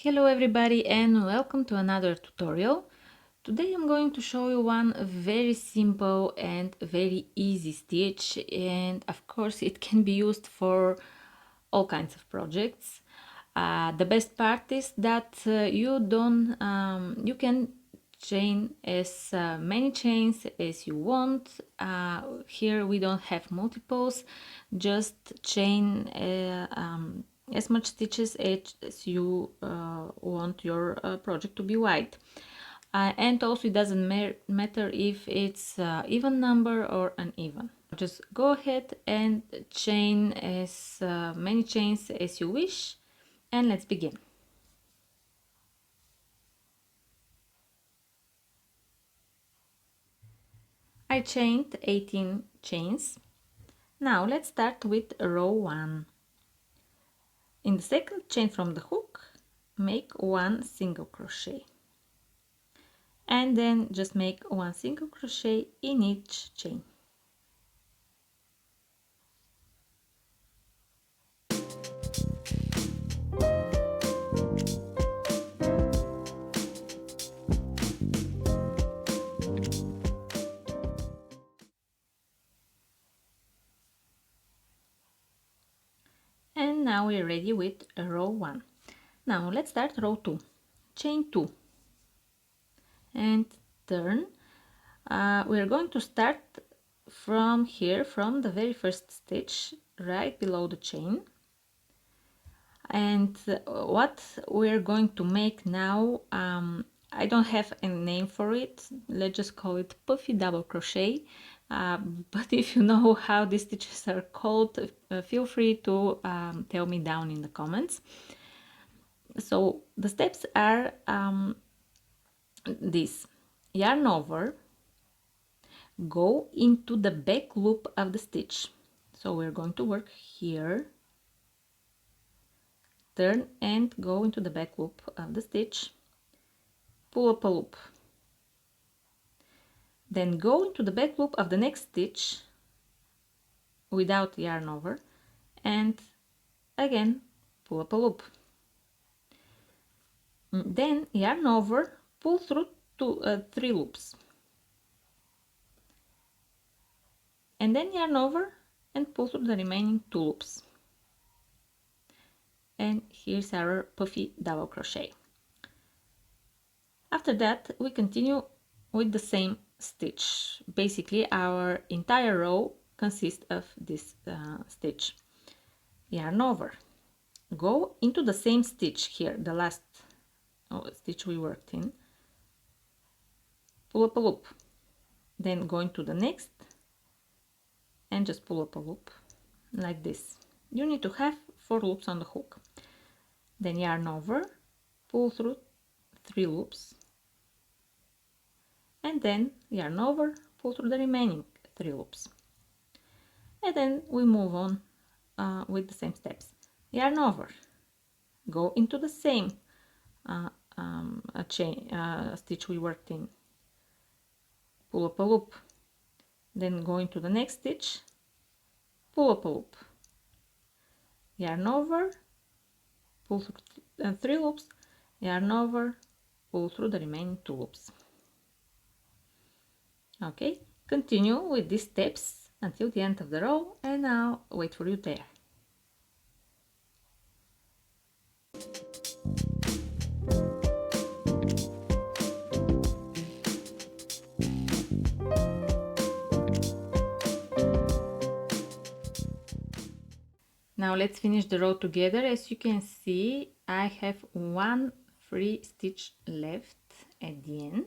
Hello everybody and welcome to another tutorial. Today I'm going to show you one very simple and very easy stitch, and of course it can be used for all kinds of projects. The best part is that you can chain as many chains as you want. Here we don't have multiples, just chain as much stitches as you want your project to be wide. And also it doesn't matter if it's even number or uneven. Just go ahead and chain as many chains as you wish, and let's begin. I chained 18 chains. Now let's start with row 1. In the second chain from the hook, make one single crochet. And then just make one single crochet in each chain. And now we're ready with row 1. Now let's start row 2. Chain 2 and turn. We're going to start from here, from the very first stitch right below the chain. And what we're going to make now, I don't have a name for it. Let's just call it puffy double crochet. But if you know how these stitches are called, feel free to tell me down in the comments. So the steps are this: yarn over, go into the back loop of the stitch. So we're going to work here, turn and go into the back loop of the stitch, pull up a loop, then go into the back loop of the next stitch without yarn over, and again pull up a loop, then yarn over, pull through 3 loops, and then yarn over and pull through the remaining 2 loops. And here's our puffy double crochet. After that we continue with the same stitch. Basically our entire row consists of this stitch. Yarn over, go into the same stitch here, the last stitch we worked in, pull up a loop, then go into the next and just pull up a loop like this. You need to have 4 loops on the hook, then yarn over, pull through 3 loops, and then yarn over, pull through the remaining 3 loops, and then we move on with the same steps. Yarn over, go into the same stitch we worked in, pull up a loop, then go into the next stitch, pull up a loop, yarn over, pull through 3 loops, yarn over, pull through the remaining 2 loops. Okay, continue with these steps until the end of the row, and I'll wait for you there. Now let's finish the row together. As you can see, I have 1 free stitch left at the end,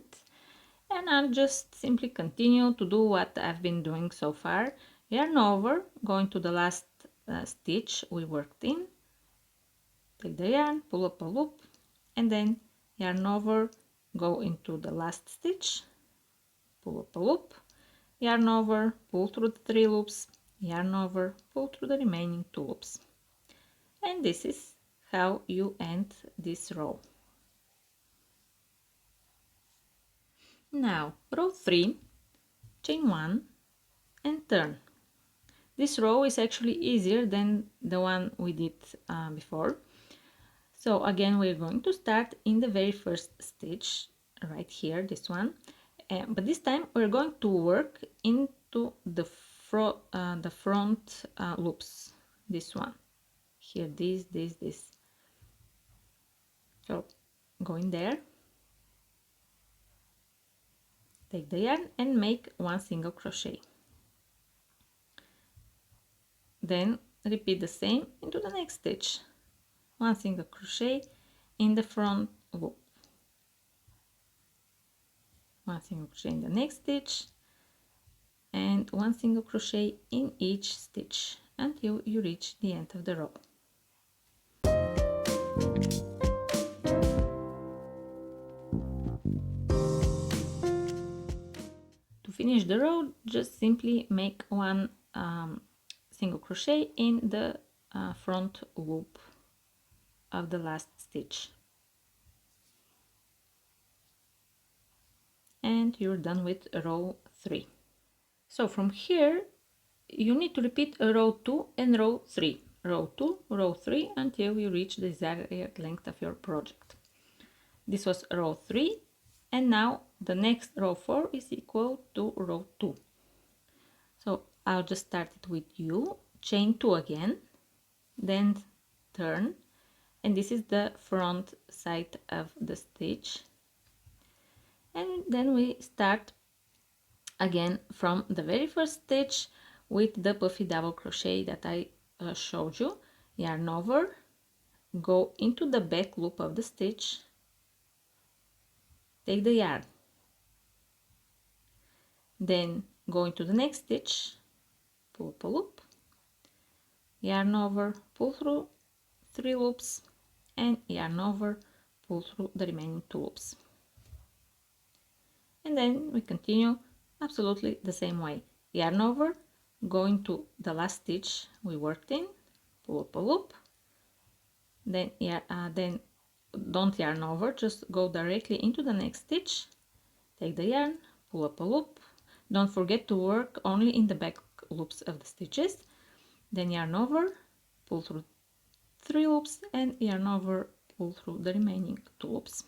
and I'll just simply continue to do what I've been doing so far. Yarn over, go into the last stitch we worked in, take the yarn, pull up a loop, and then yarn over, go into the last stitch, pull up a loop, yarn over, pull through the 3 loops, yarn over, pull through the remaining 2 loops. And this is how you end this row. Now row 3, chain 1 and turn. This row is actually easier than the one we did before. So again, we're going to start in the very first stitch right here, this one, but this time we're going to work into the front loops, this one here, this. So go in there, take the yarn and make one single crochet, then repeat the same into the next stitch, one single crochet in the front loop, one single crochet in the next stitch, and one single crochet in each stitch until you reach the end of the row. To finish the row, just simply make one single crochet in the front loop of the last stitch, and you're done with row 3. So from here you need to repeat row 2 and row 3, row 2, row 3, until you reach the desired length of your project. This was row 3, and now the next row 4 is equal to row 2. So I'll just start it with you, chain 2 again, then turn, and this is the front side of the stitch, and then we start again from the very first stitch with the puffy double crochet that I showed you. Yarn over, go into the back loop of the stitch, take the yarn, then go into the next stitch, pull up a loop, yarn over, pull through 3 loops, and yarn over, pull through the remaining 2 loops. And then we continue absolutely the same way. Yarn over, go into the last stitch we worked in, pull up a loop, then don't yarn over, just go directly into the next stitch, take the yarn, pull up a loop. Don't forget to work only in the back loops of the stitches, then yarn over, pull through 3 loops, and yarn over, pull through the remaining 2 loops.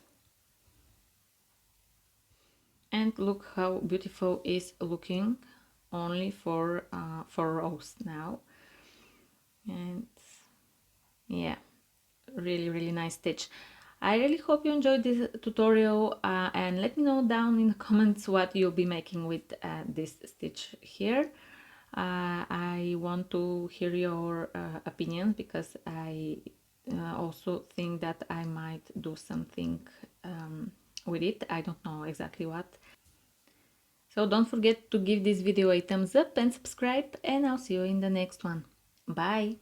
And look how beautiful is looking only for 4 rows now. And yeah, really nice stitch. I really hope you enjoyed this tutorial, and let me know down in the comments what you'll be making with this stitch here. I want to hear your opinions, because I also think that I might do something with it. I don't know exactly what. So don't forget to give this video a thumbs up and subscribe, and I'll see you in the next one. Bye!